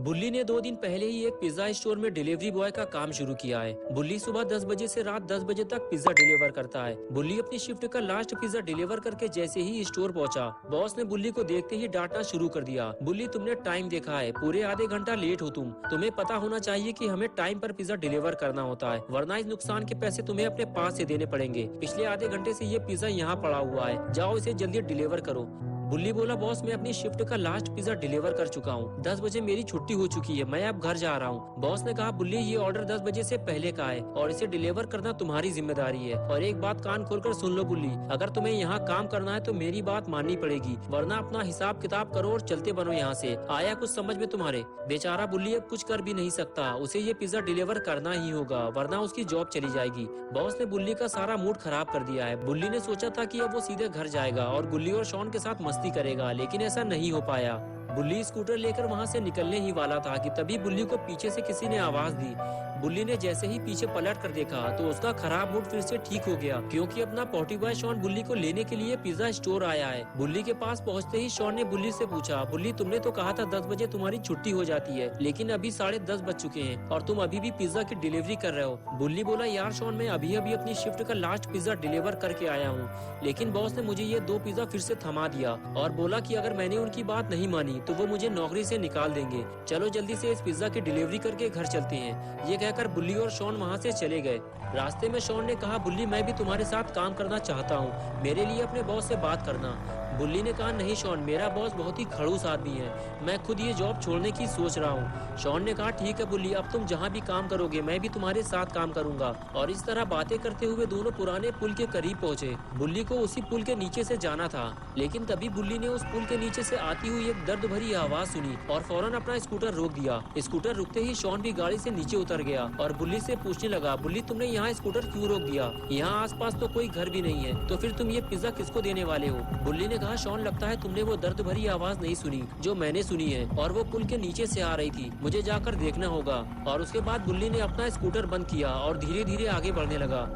बुल्ली ने 2 दिन पहले ही एक पिज्जा स्टोर में डिलीवरी बॉय का काम शुरू किया है। बुल्ली सुबह 10 बजे से रात 10 बजे तक पिज्जा डिलीवर करता है। बुल्ली अपनी शिफ्ट का लास्ट पिज्जा डिलीवर करके जैसे ही स्टोर पहुंचा, बॉस ने बुल्ली को देखते ही डांटना शुरू कर दिया। बुल्ली, तुमने टाइम देखा है, पूरे आधे घंटा लेट हो तुम्हें पता होना चाहिए कि हमें टाइम पर पिज्जा डिलीवर करना होता है, वरना इस नुकसान के पैसे तुम्हें अपने पास से देने पड़ेंगे। पिछले आधे घंटे से ये पिज्जा यहाँ पड़ा हुआ है, जाओ इसे जल्दी डिलीवर करो। बुल्ली बोला, बॉस मैं अपनी शिफ्ट का लास्ट पिज्जा डिलीवर कर चुका हूँ, 10 बजे मेरी छुट्टी हो चुकी है, मैं अब घर जा रहा हूँ। बॉस ने कहा, बुल्ली ये ऑर्डर 10 बजे से पहले का है और इसे डिलीवर करना तुम्हारी जिम्मेदारी है। और एक बात कान खोलकर सुन लो बुल्ली, अगर तुम्हें यहाँ काम करना है तो मेरी बात माननी पड़ेगी, वरना अपना हिसाब किताब करो और चलते बनो यहाँ से। आया कुछ समझ में तुम्हारे? बेचारा बुल्ली अब कुछ कर भी नहीं सकता, उसे ये पिज्जा डिलीवर करना ही होगा, वरना उसकी जॉब चली जाएगी। बॉस ने बुल्ली का सारा मूड खराब कर दिया है। बुल्ली ने सोचा था कि अब वो सीधे घर जाएगा और गुल्ली और शॉन के साथ मस्ती करेगा, लेकिन ऐसा नहीं हो पाया। बुल्ली स्कूटर लेकर वहां से निकलने ही वाला था कि तभी बुल्ली को पीछे से किसी ने आवाज दी। बुल्ली ने जैसे ही पीछे पलट कर देखा तो उसका खराब मूड फिर से ठीक हो गया, क्योंकि अपना पॉटी बॉय शॉन बुल्ली को लेने के लिए पिज्जा स्टोर आया है। बुल्ली के पास पहुंचते ही शॉन ने बुल्ली से पूछा, बुल्ली तुमने तो कहा था 10 बजे तुम्हारी छुट्टी हो जाती है, लेकिन अभी 10:30 बज चुके हैं और तुम अभी भी पिज्जा की डिलीवरी कर रहे हो। बुल्ली बोला, यार शॉन मैं अभी अपनी शिफ्ट का लास्ट पिज्जा डिलीवर करके आया हूँ, लेकिन बॉस ने मुझे ये 2 पिज्जा फिर से थमा दिया और बोला कि अगर मैंने उनकी बात नहीं मानी तो वो मुझे नौकरी से निकाल देंगे। चलो जल्दी से इस पिज्जा की डिलीवरी करके घर चलते हैं। ये कहकर बुल्ली और शॉन वहाँ से चले गए। रास्ते में शॉन ने कहा, बुल्ली मैं भी तुम्हारे साथ काम करना चाहता हूँ, मेरे लिए अपने बॉस से बात करना। बुल्ली ने कहा, नहीं शॉन, मेरा बॉस बहुत ही खड़ूस आदमी है, मैं खुद ये जॉब छोड़ने की सोच रहा हूँ। शॉन ने कहा, ठीक है बुल्ली, अब तुम जहाँ भी काम करोगे मैं भी तुम्हारे साथ काम करूंगा। और इस तरह बातें करते हुए दोनों पुराने पुल के करीब पहुँचे। बुल्ली को उसी पुल के नीचे से जाना था, लेकिन तभी बुल्ली ने उस पुल के नीचे से आती हुई एक दर्द भरी आवाज सुनी और फौरन अपना स्कूटर रोक दिया। स्कूटर रुकते ही शॉन भी गाड़ी से नीचे उतर गया और बुल्ली से पूछने लगा, बुल्ली तुमने यहाँ स्कूटर क्यों रोक दिया? यहाँ आसपास तो कोई घर भी नहीं है, तो फिर तुम ये पिज्जा किसको देने वाले हो? बुल्ली ने कहा, शॉन लगता है तुमने वो दर्द भरी आवाज नहीं सुनी जो मैंने सुनी है, और वो पुल के नीचे से आ रही थी, मुझे जाकर देखना होगा। और उसके बाद बुल्ली ने अपना स्कूटर बंद किया और धीरे धीरे आगे बढ़ने लगा।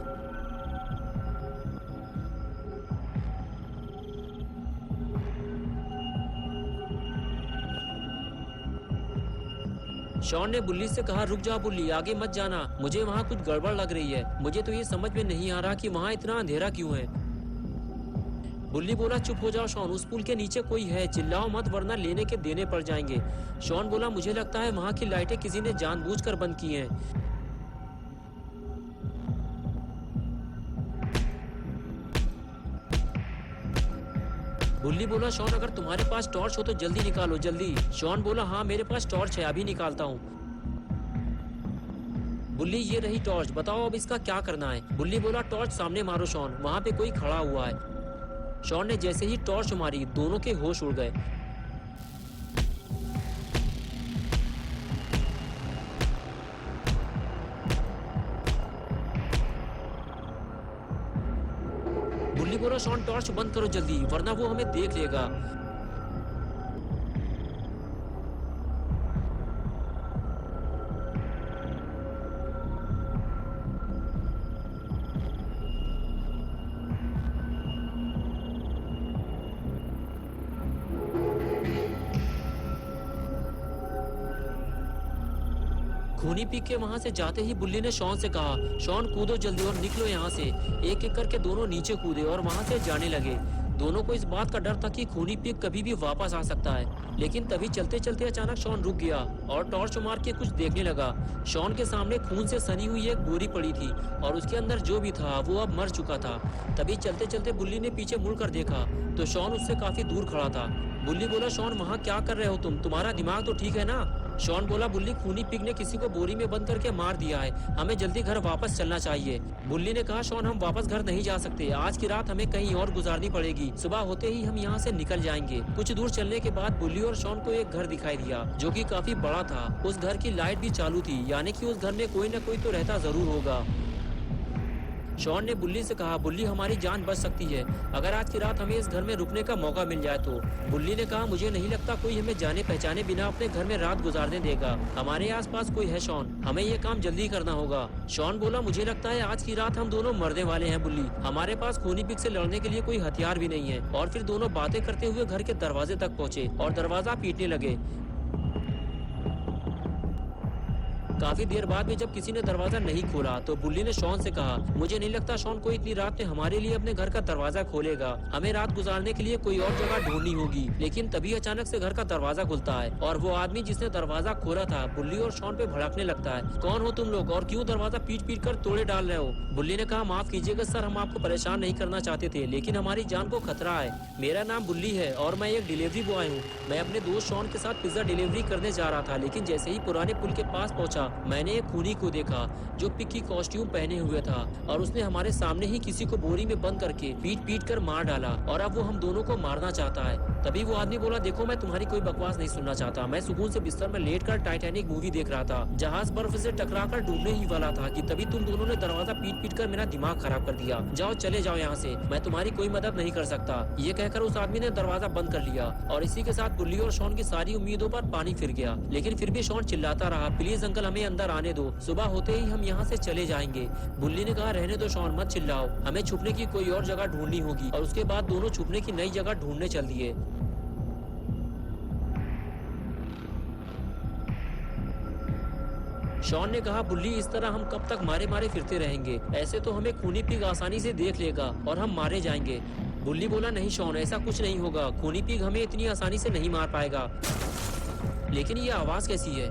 शॉन ने बुल्ली से कहा, रुक जाओ बुल्ली, आगे मत जाना, मुझे वहाँ कुछ गड़बड़ लग रही है, मुझे तो ये समझ में नहीं आ रहा कि वहाँ इतना अंधेरा क्यों है। बुल्ली बोला, चुप हो जाओ शॉन, उस पुल के नीचे कोई है, चिल्लाओ मत वरना लेने के देने पड़ जाएंगे। शॉन बोला, मुझे लगता है वहाँ की लाइटें किसी ने जानबूझकर बंद की हैं। बुल्ली बोला, शॉन अगर तुम्हारे पास टॉर्च हो तो जल्दी निकालो, जल्दी। शॉन बोला, हाँ मेरे पास टॉर्च है, अभी निकालता हूँ। बुल्ली, ये रही टॉर्च, बताओ अब इसका क्या करना है? बुल्ली बोला, टॉर्च सामने मारो शॉन, वहाँ पे कोई खड़ा हुआ है। शॉन ने जैसे ही टॉर्च मारी दोनों के होश उड़ गए। बुल्ली बोला, शॉन टॉर्च बंद करो जल्दी, वरना वो हमें देख लेगा। खूनी पी के वहां से जाते ही बुल्ली ने शॉन से कहा, शॉन कूदो जल्दी और निकलो यहाँ से। एक एक करके दोनों नीचे कूदे और वहां से जाने लगे। दोनों को इस बात का डर था कि खूनी पीक कभी भी वापस आ सकता है, लेकिन तभी चलते चलते अचानक शॉन रुक गया और टॉर्च मार के कुछ देखने लगा। शॉन के सामने खून से सनी हुई एक बोरी पड़ी थी और उसके अंदर जो भी था वो अब मर चुका था। तभी चलते चलते बुल्ली ने पीछे मुड़कर देखा तो शॉन उससे काफी दूर खड़ा था। बुल्ली बोला, शॉन वहाँ क्या कर रहे हो तुम, तुम्हारा दिमाग तो ठीक है ना? शॉन बोला, बुल्ली खूनी पिग ने किसी को बोरी में बंद करके मार दिया है, हमें जल्दी घर वापस चलना चाहिए। बुल्ली ने कहा, शॉन हम वापस घर नहीं जा सकते, आज की रात हमें कहीं और गुजारनी पड़ेगी, सुबह होते ही हम यहाँ से निकल जाएंगे। कुछ दूर चलने के बाद बुल्ली और शॉन को एक घर दिखाई दिया जो कि काफी बड़ा था। उस घर की लाइट भी चालू थी, यानी कि उस घर में कोई न कोई तो रहता जरूर होगा। शॉन ने बुल्ली से कहा, बुल्ली हमारी जान बच सकती है अगर आज की रात हमें इस घर में रुकने का मौका मिल जाए तो। बुल्ली ने कहा, मुझे नहीं लगता कोई हमें जाने पहचाने बिना अपने घर में रात गुजारने देगा, हमारे आसपास कोई है शॉन, हमें ये काम जल्दी करना होगा। शॉन बोला, मुझे लगता है आज की रात हम दोनों मरने वाले हैं बुल्ली, हमारे पास खूनी पिग से लड़ने के लिए कोई हथियार भी नहीं है। और फिर दोनों बातें करते हुए घर के दरवाजे तक पहुँचे और दरवाजा पीटने लगे। काफी देर बाद में जब किसी ने दरवाजा नहीं खोला तो बुल्ली ने शॉन से कहा, मुझे नहीं लगता शॉन कोई इतनी रात में हमारे लिए अपने घर का दरवाजा खोलेगा। हमें रात गुजारने के लिए कोई और जगह ढूंढनी होगी। लेकिन तभी अचानक से घर का दरवाजा खुलता है और वो आदमी जिसने दरवाजा खोला था बुल्ली और शॉन पे भड़कने लगता है। कौन हो तुम लोग और क्यों दरवाजा पीट पीट कर तोड़े डाल रहे हो? बुल्ली ने कहा, माफ कीजिएगा सर, हम आपको परेशान नहीं करना चाहते थे, लेकिन हमारी जान को खतरा है। मेरा नाम बुल्ली है और मैं एक डिलीवरी बॉय हूँ। मैं अपने दोस्त शॉन के साथ पिज्जा डिलीवरी करने जा रहा था, लेकिन जैसे ही पुराने पुल के पास पहुंचा मैंने एक खूनी को देखा जो पिग की कॉस्ट्यूम पहने हुए था और उसने हमारे सामने ही किसी को बोरी में बंद करके पीट पीट कर मार डाला और अब वो हम दोनों को मारना चाहता है। तभी वो आदमी बोला, देखो मैं तुम्हारी कोई बकवास नहीं सुनना चाहता। मैं सुकून से बिस्तर में लेटकर टाइटैनिक मूवी देख रहा था। जहाज बर्फ से टकराकर डूबने ही वाला था कि तभी तुम दोनों ने दरवाजा पीट पीट कर मेरा दिमाग खराब कर दिया। जाओ चले जाओ यहाँ से, मैं तुम्हारी कोई मदद नहीं कर सकता। ये कहकर उस आदमी ने दरवाजा बंद कर लिया और इसी के साथ बुल्ली और शॉन की सारी उम्मीदों पर पानी फिर गया। लेकिन फिर भी शॉन चिल्लाता रहा, प्लीज अंकल हमें अंदर आने दो, सुबह होते ही हम यहाँ से चले जाएंगे। बुल्ली ने कहा, रहने दो शॉन, मत चिल्लाओ, हमें छुपने की कोई और जगह ढूंढनी होगी। और उसके बाद दोनों छुपने की नई जगह ढूंढने चल दिए। शॉन ने कहा, बुल्ली इस तरह हम कब तक मारे मारे फिरते रहेंगे? ऐसे तो हमें खूनी पिग आसानी से देख लेगा और हम मारे जाएंगे। बुल्ली बोला, नहीं शॉन, ऐसा कुछ नहीं होगा, खूनी पिग हमें इतनी आसानी से नहीं मार पाएगा। लेकिन ये आवाज कैसी है?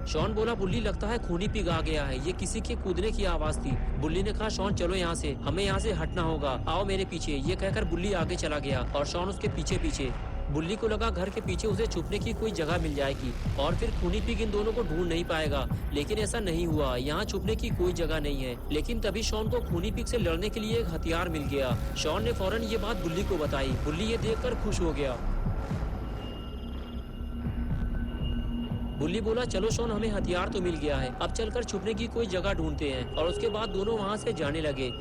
शॉन बोला, बुल्ली लगता है खूनी पिग आ गया है, ये किसी के कूदने की आवाज थी। बुल्ली ने कहा, शॉन चलो यहाँ से, हमें यहाँ से हटना होगा, आओ मेरे पीछे। ये कहकर बुल्ली आगे चला गया और शॉन उसके पीछे पीछे। बुल्ली को लगा घर के पीछे उसे छुपने की कोई जगह मिल जाएगी और फिर खूनी पिग इन दोनों को ढूंढ नहीं पाएगा। लेकिन ऐसा नहीं हुआ, यहाँ छुपने की कोई जगह नहीं है। लेकिन तभी शॉन को खूनी पिग से लड़ने के लिए एक हथियार मिल गया। शॉन ने फौरन ये बात बुल्ली को बताई। बुल्ली ये देखकर खुश हो गया। बुल्ली बोला, चलो शॉन, हमें हथियार तो मिल गया है, अब चलकर छुपने की कोई जगह ढूंढते हैं। और उसके बाद दोनों वहाँ से जाने लगे।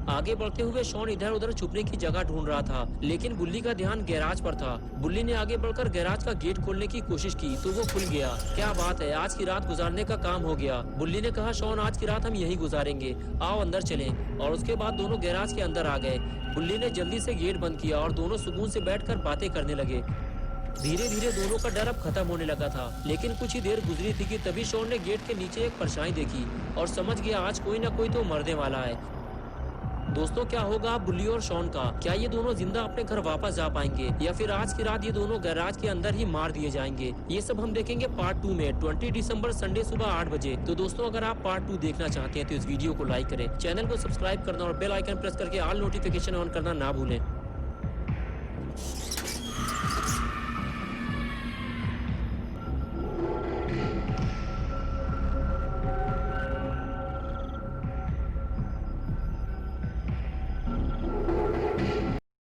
आगे बढ़ते हुए शॉन इधर उधर छुपने की जगह ढूंढ रहा था, लेकिन बुल्ली का ध्यान गैराज पर था। बुल्ली ने आगे बढ़कर गैराज का गेट खोलने की कोशिश की तो वो खुल गया। क्या बात है, आज की रात गुजारने का काम हो गया। बुल्ली ने कहा, शॉन आज की रात हम यहीं गुजारेंगे, आओ अंदर चलें। और उसके बाद दोनों गैराज के अंदर आ गए। बुल्ली ने जल्दी से गेट बंद किया और दोनों सुकून से बैठकर बातें करने लगे। धीरे धीरे दोनों का डर अब खत्म होने लगा था। लेकिन कुछ ही देर गुजरी थी कि तभी शॉन ने गेट के नीचे एक परछाई देखी और समझ गया आज कोई ना कोई तो मरने वाला है। दोस्तों, क्या होगा बुल्ली और शॉन का? क्या ये दोनों जिंदा अपने घर वापस जा पाएंगे या फिर आज की रात ये दोनों गैराज के अंदर ही मार दिए जाएंगे? ये सब हम देखेंगे पार्ट 2 में 20 दिसंबर संडे सुबह 8 बजे। तो दोस्तों, अगर आप पार्ट 2 देखना चाहते हैं तो इस वीडियो को लाइक करें, चैनल को सब्सक्राइब करना और बेल आइकन प्रेस करके ऑल नोटिफिकेशन ऑन करना ना भूलें।